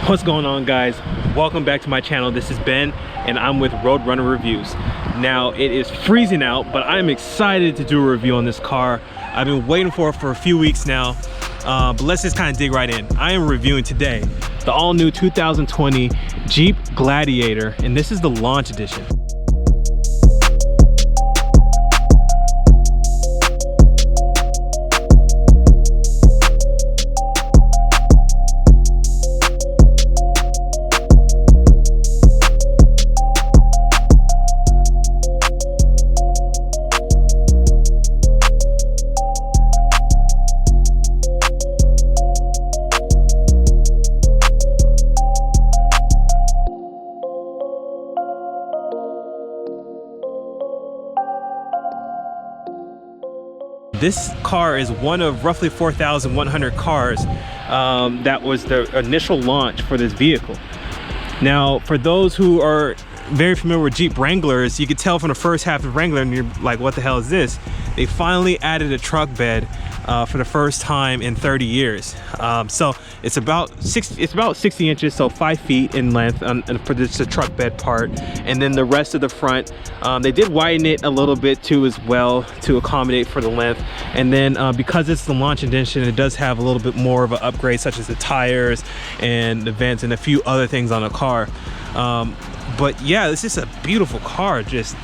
What's going on, guys? Welcome back to my channel. This is Ben and I'm with Runna Reviews. Now it is freezing out, but I'm excited to do a review on this car. I've been waiting for it for a few weeks now, but let's just kind of dig right in. I am reviewing today the all-new 2020 Jeep Gladiator, and this is the launch edition. This car is one of roughly 4,100 cars that was the initial launch for this vehicle. Now, for those who are very familiar with Jeep Wranglers, you could tell from the first half of Wrangler and you're like, what the hell is this? They finally added a truck bed for the first time in 30 years. So it's about 60 inches, so 5 feet in length for this truck bed part. And then the rest of the front, they did widen it a little bit too as well to accommodate for the length. And then because it's the launch edition, it does have a little bit more of an upgrade, such as the tires and the vents and a few other things on the car. But yeah, this is a beautiful car, just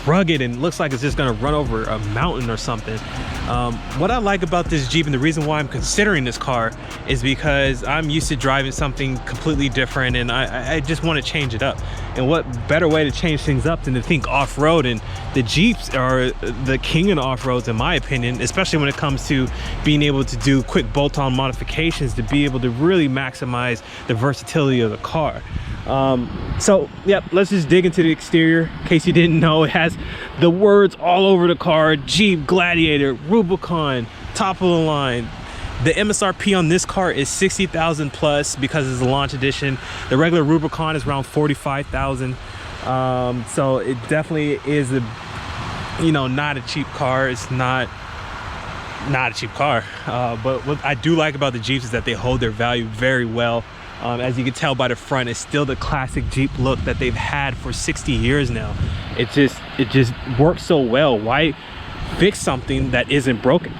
rugged and looks like it's just gonna run over a mountain or something. What I like about this Jeep, and the reason why I'm considering this car, is because I'm used to driving something completely different and I just want to change it up. And what better way to change things up than to think off-road? And the Jeeps are the king of off-roads in my opinion, especially when it comes to being able to do quick bolt-on modifications to be able to really maximize the versatility of the car. So yep, let's just dig into the exterior. In case you didn't know, it has the words all over the car: Jeep Gladiator, Rubicon, top of the line. The MSRP on this car is 60,000 plus because it's a launch edition. The regular Rubicon is around 45,000. So it definitely is a, not a cheap car. It's not a cheap car. But what I do like about the Jeeps is that they hold their value very well. As you can tell by the front, it's still the classic Jeep look that they've had for 60 years now. It just works so well. Why fix something that isn't broken?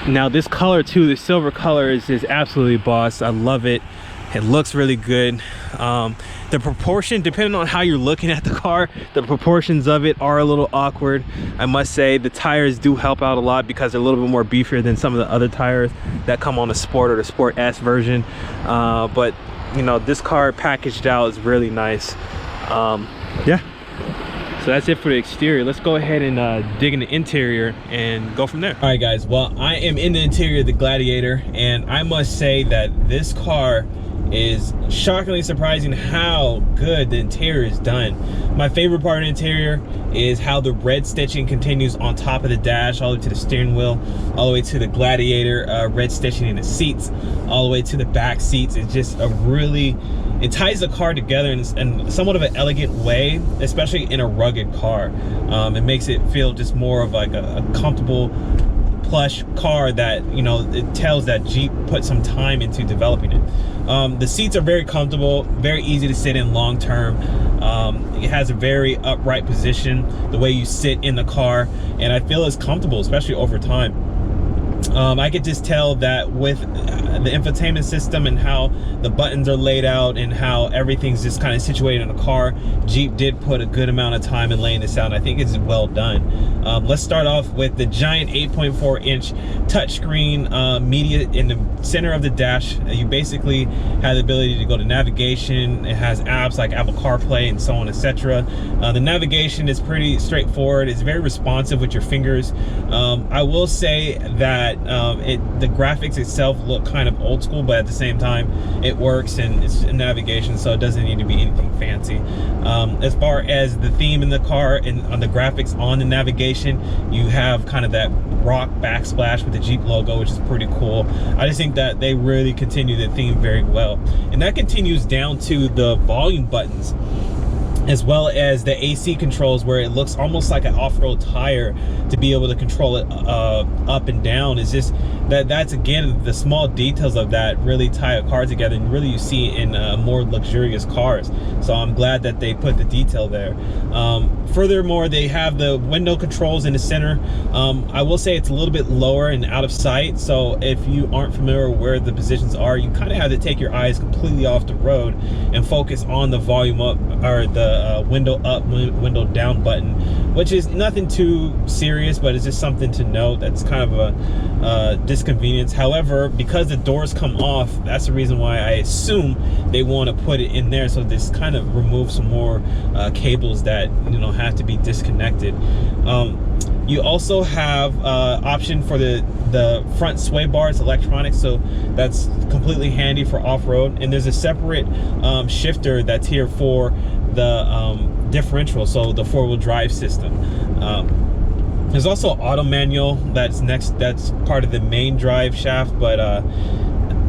Now this color too, the silver color, is just absolutely boss. I love it. It looks really good. The proportion, depending on how you're looking at the car, the proportions of it are a little awkward. I must say the tires do help out a lot because they're a little bit more beefier than some of the other tires that come on the Sport or the Sport S version. But this car packaged out is really nice. Yeah. So that's it for the exterior. Let's go ahead and dig in the interior and go from there. All right, guys. Well, I am in the interior of the Gladiator, and I must say that this car is shockingly surprising how good the interior is done. My favorite part of the interior is how the red stitching continues on top of the dash, all the way to the steering wheel, all the way to the Gladiator red stitching in the seats, all the way to the back seats. It's just it ties the car together in somewhat of an elegant way, especially in a rugged car. It makes it feel just more of like a comfortable, plush car that, it tells that Jeep put some time into developing it. The seats are very comfortable, very easy to sit in long term. It has a very upright position, the way you sit in the car, and I feel it's comfortable, especially over time. I could just tell that with the infotainment system and how the buttons are laid out and how everything's just kind of situated in the car, Jeep did put a good amount of time in laying this out, and I think it's well done. Let's start off with the giant 8.4 inch touchscreen media in the center of the dash. You basically have the ability to go to navigation. It has apps like Apple CarPlay and so on, etc. The navigation is pretty straightforward. It's very responsive with your fingers. I will say that the graphics itself look kind of old school, but at the same time it works, and it's a navigation, so it doesn't need to be anything fancy. As far as the theme in the car and on the graphics on the navigation, you have kind of that rock backsplash with the Jeep logo, which is pretty cool. I just think that they really continue the theme very well, and that continues down to the volume buttons. as well as the AC controls, where it looks almost like an off-road tire to be able to control it up and down. Is just that's again, the small details of that really tie a car together, and really you see it in more luxurious cars. So I'm glad that they put the detail there. Furthermore, they have the window controls in the center. I will say it's a little bit lower and out of sight, so if you aren't familiar where the positions are, you kind of have to take your eyes completely off the road and focus on the volume up, or the window up, window down button, which is nothing too serious, but it's just something to note. That's kind of a disconvenience. However, because the doors come off, that's the reason why I assume they want to put it in there, so this kind of removes some more cables that, you know, have to be disconnected. You also have option for the front sway bars, electronics, so that's completely handy for off-road. And there's a separate shifter that's here for the differential, so the four-wheel drive system. There's also auto manual that's part of the main drive shaft, but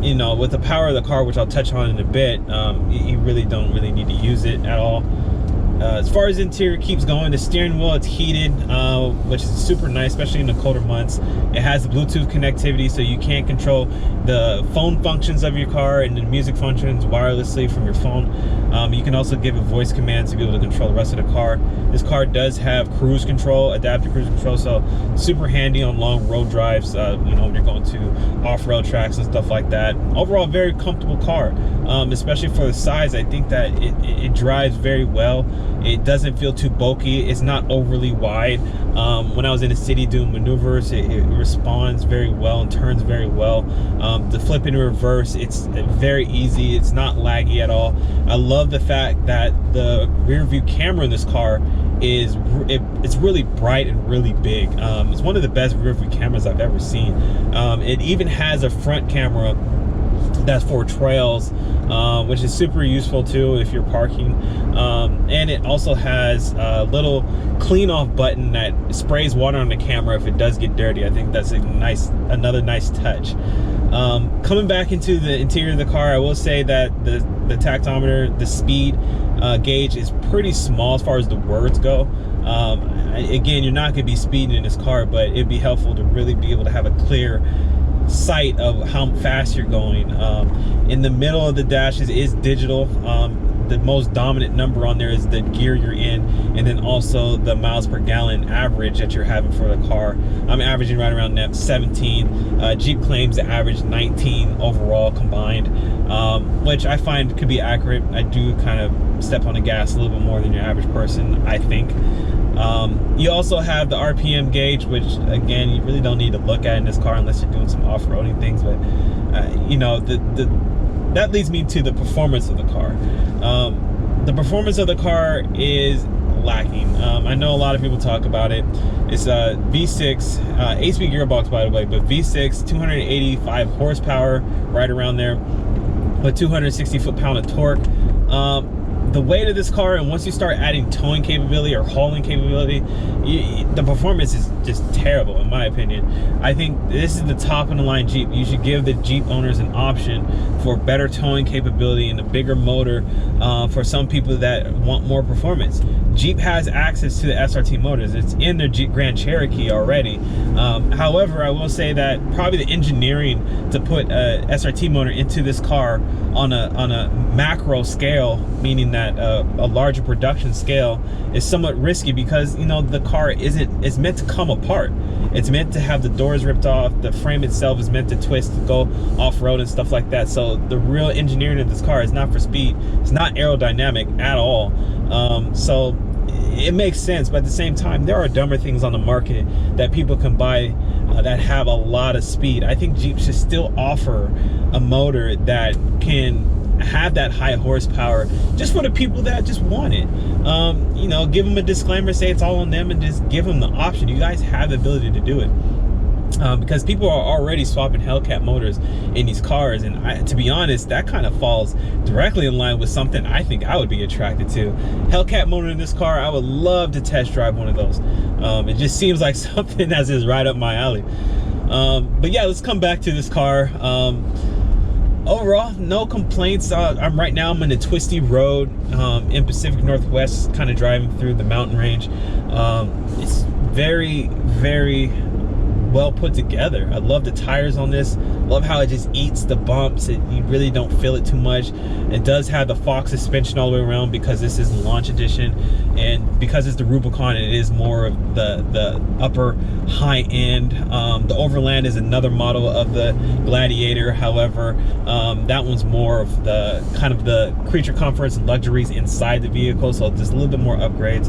you know, with the power of the car, which I'll touch on in a bit, you really don't need to use it at all. As far as interior keeps going, the steering wheel, it's heated, which is super nice, especially in the colder months. It has Bluetooth connectivity, so you can control the phone functions of your car and the music functions wirelessly from your phone. You can also give it voice commands to be able to control the rest of the car. This car does have cruise control, adaptive cruise control, so super handy on long road drives, you know, when you're going to off-road tracks and stuff like that. Overall, very comfortable car, especially for the size. I think that it drives very well. It doesn't feel too bulky. It's not overly wide. When I was in the city doing maneuvers, it responds very well and turns very well. The flip in reverse, it's very easy. It's not laggy at all. I love the fact that the rear view camera in this car it's really bright and really big. It's one of the best rear view cameras I've ever seen. It even has a front camera that's for trails, which is super useful too if you're parking. And it also has a little clean off button that sprays water on the camera if it does get dirty. I think that's another nice touch. Coming back into the interior of the car, I will say that the tachometer, the speed gauge is pretty small as far as the words go. Again, you're not going to be speeding in this car, but it'd be helpful to really be able to have a clear sight of how fast you're going. In the middle of the dash is digital. The most dominant number on there is the gear you're in, and then also the miles per gallon average that you're having for the car. I'm averaging right around 17. Jeep claims to average 19 overall combined, which I find could be accurate. I do kind of step on the gas a little bit more than your average person, I think. You also have the RPM gauge, which again, you really don't need to look at in this car unless you're doing some off-roading things, but you know, that leads me to the performance of the car. The performance of the car is lacking. I know a lot of people talk about it. It's a V6, 8-speed gearbox, by the way, but V6, 285 horsepower, right around there, with 260 foot-pound of torque. The weight of this car, and once you start adding towing capability or hauling capability, the performance is just terrible, in my opinion. I think this is the top of the line Jeep. You should give the Jeep owners an option for better towing capability and a bigger motor for some people that want more performance. Jeep has access to the SRT motors. It's in their Jeep Grand Cherokee already. However, I will say that probably the engineering to put a SRT motor into this car on a macro scale, meaning that a larger production scale, is somewhat risky, because you know the car is meant to come apart. It's meant to have the doors ripped off. The frame itself is meant to twist to go off-road and stuff like that. So the real engineering of this car is not for speed. It's not aerodynamic at all. So it makes sense, but at the same time, there are dumber things on the market that people can buy that have a lot of speed. I think Jeep should still offer a motor that can have that high horsepower, just for the people that just want it. You know, give them a disclaimer, say it's all on them, and just give them the option. You guys have the ability to do it. Because people are already swapping Hellcat motors in these cars, and to be honest, that kind of falls directly in line with something I think I would be attracted to. Hellcat motor in this car, I would love to test drive one of those. It just seems like something that is right up my alley. But yeah, let's come back to this car. overall, no complaints. I'm in a twisty road in Pacific Northwest, kind of driving through the mountain range. It's very, very well put together. I love the tires on this. Love how it just eats the bumps. You really don't feel it too much. It does have the Fox suspension all the way around because this is the launch edition, and because it's the Rubicon, it is more of the upper high end. The Overland is another model of the Gladiator. However, that one's more of the kind of the creature comforts and luxuries inside the vehicle, so just a little bit more upgrades.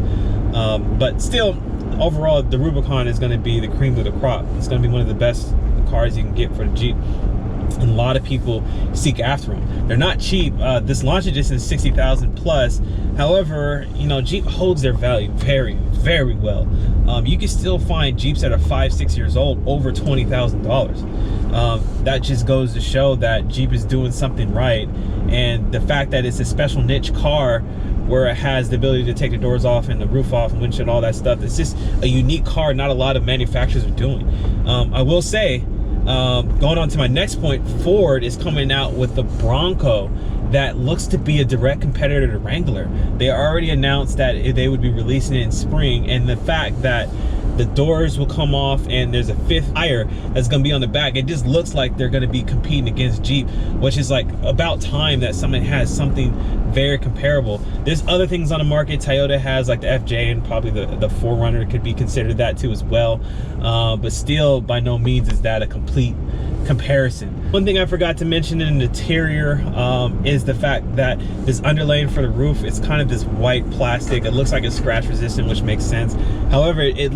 But still, overall, the Rubicon is going to be the cream of the crop. It's going to be one of the best cars you can get for the Jeep, and a lot of people seek after them. They're not cheap. This launch edition is 60,000 plus. However, you know, Jeep holds their value very, very well. You can still find Jeeps that are 5-6 years old over $20,000. That just goes to show that Jeep is doing something right, and the fact that it's a special niche car where it has the ability to take the doors off and the roof off and windshield, all that stuff. It's just a unique car not a lot of manufacturers are doing. I will say, going on to my next point, Ford is coming out with the Bronco that looks to be a direct competitor to Wrangler. They already announced that they would be releasing it in spring, and the fact that the doors will come off and there's a fifth tire that's going to be on the back, it just looks like they're going to be competing against Jeep, which is like about time that someone has something very comparable. There's other things on the market. Toyota has like the FJ, and probably the 4Runner could be considered that too as well, but still by no means is that a complete comparison. One thing I forgot to mention in the interior is the fact that this underlaying for the roof is kind of this white plastic. It looks like it's scratch resistant, which makes sense. However, it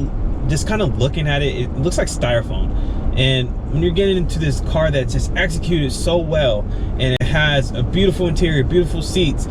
just kind of looking at it, it looks like styrofoam. And when you're getting into this car that's just executed so well, and it has a beautiful interior, beautiful seats,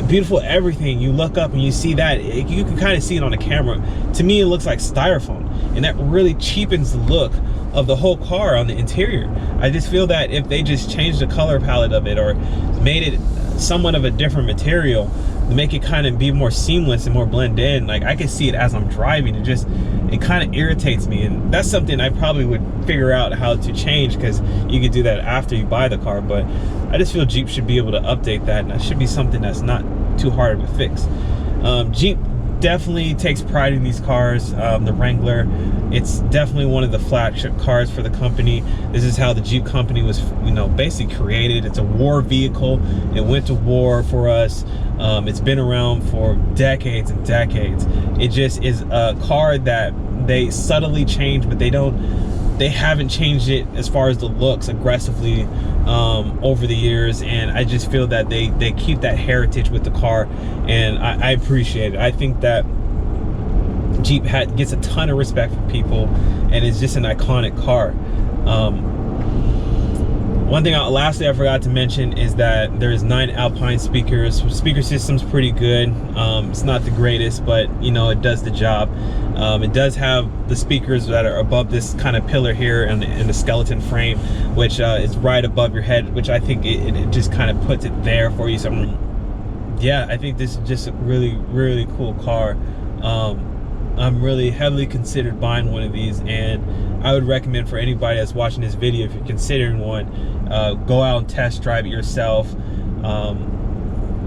beautiful everything, you look up and you see that, you can kind of see it on the camera. To me, it looks like styrofoam, and that really cheapens the look of the whole car on the interior. I just feel that if they just changed the color palette of it, or made it somewhat of a different material to make it kind of be more seamless and more blend in, like I can see it as I'm driving, it kind of irritates me, and that's something I probably would figure out how to change, because you could do that after you buy the car. But I just feel Jeep should be able to update that, and that should be something that's not too hard of a fix. Jeep definitely takes pride in these cars. The Wrangler, it's definitely one of the flagship cars for the company. This is how the Jeep company was, you know, basically created. It's a war vehicle. It went to war for us. It's been around for decades and decades. It just is a car that they subtly changed, but they haven't changed it as far as the looks aggressively over the years, and I just feel that they keep that heritage with the car, and I appreciate it. I think that Jeep gets a ton of respect from people, and it's just an iconic car. One thing lastly I forgot to mention is that there's 9 Alpine speakers. Speaker system's pretty good. It's not the greatest, but you know, it does the job. It does have the speakers that are above this kind of pillar here in the skeleton frame, which is right above your head, which I think it just kind of puts it there for you. So yeah, I think this is just a really, really cool car. I'm really heavily considered buying one of these, and I would recommend for anybody that's watching this video, if you're considering one, go out and test drive it yourself.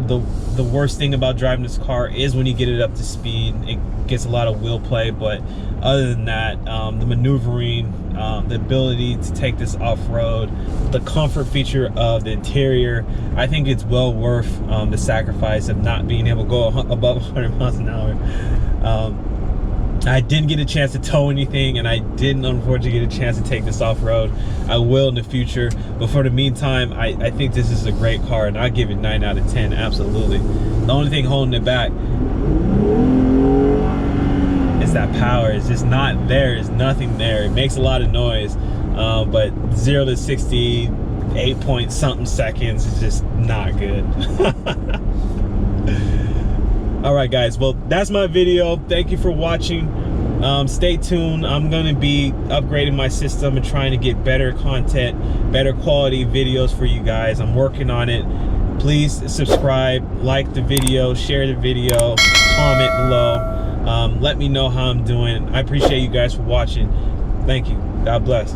The worst thing about driving this car is when you get it up to speed, it gets a lot of wheel play, but other than that, the maneuvering, the ability to take this off-road, the comfort feature of the interior, I think it's well worth the sacrifice of not being able to go above 100 miles an hour. I didn't get a chance to tow anything, and I didn't unfortunately get a chance to take this off-road. I will in the future, but for the meantime, I think this is a great car, and I'll give it 9 out of 10, absolutely. The only thing holding it back is that power. It's just not there. There's nothing there. It makes a lot of noise, but 0 to 60, 8 point something seconds is just not good. All right, guys, well, that's my video. Thank you for watching. Stay tuned. I'm gonna be upgrading my system and trying to get better content, better quality videos for you guys. I'm working on it. Please subscribe, like the video, share the video, comment below. Let me know how I'm doing. I appreciate you guys for watching. Thank you. God bless.